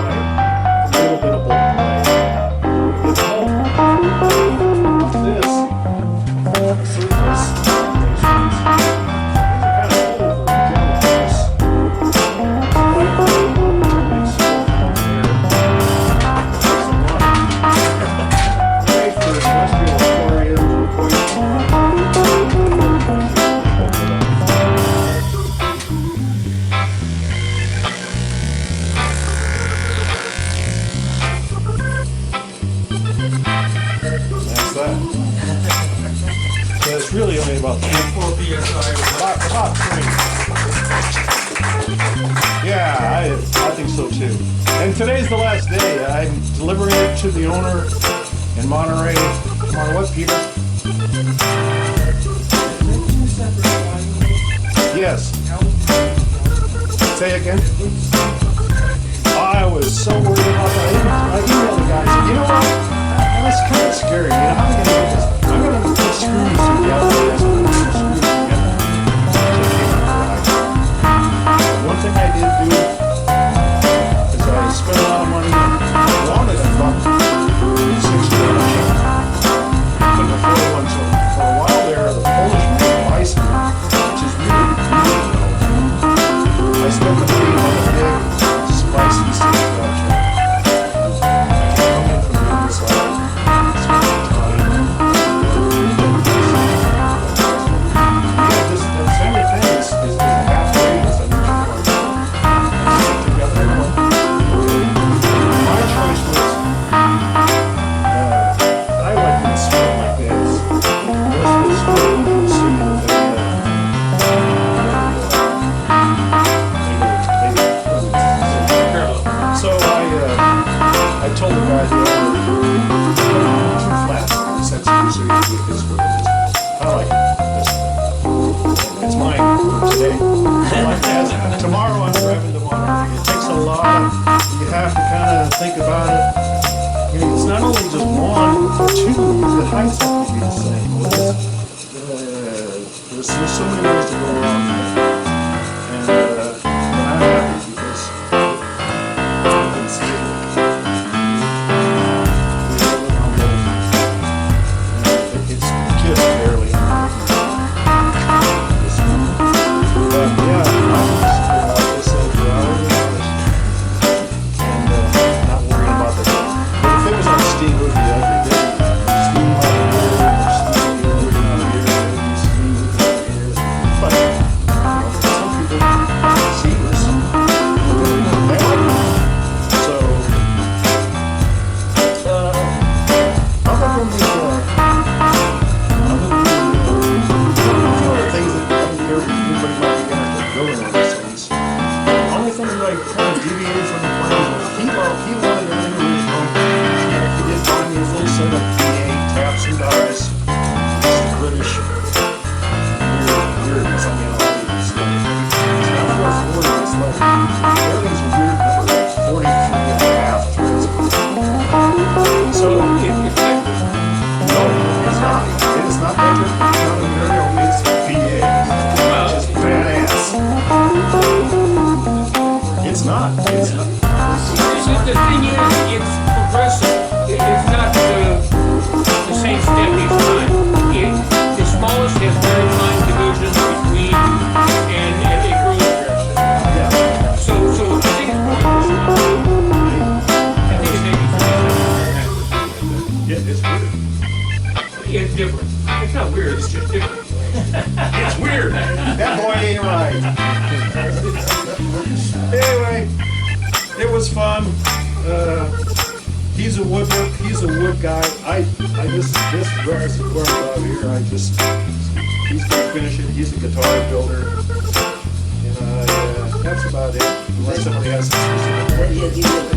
pipe, a little bit of bolt pipe. It's all this surface. It's really only about 4 psi. About 3. Yeah, I think so too. And today's the last day. I'm delivering it to the owner in Monterey. Come on, what, Peter? Yes. Say again. I was so worried about that. I emailed the guy. I said, you know what? That's kind of scary. You know, how am I going to do this? I'm going to put screws through the outside. So I'm going to put screws together. One thing I did do is I spent a lot of money. I wanted a buck, 6 grand a check. Couldn't afford one. So for a while there, the Polish made bison, which is really beautiful. I spent the money on a big, spicy steak production. I come in from the inside. Tomorrow I'm driving to Monterey. It takes a lot. You have to kind of think about it. You know, it's not only just 1 or 2. The heights have to be the same. There's so many ways to go around here. And I'm happy because I can see it. It's just barely. But yeah. The thing is, it's progressive. It's not the same step each time. The smallest has very fine divisions between and it grows progressive. Yeah. So I think it's more I think it's 83. Yeah, it's weird. It's different. It's not weird, it's just different. It's weird. That boy ain't right. Anyway, it was fun. He's a woodworker. He's a wood guy. This reservoir out here. He's gonna finish it. He's a guitar builder. And that's about it. Unless somebody has some specific questions.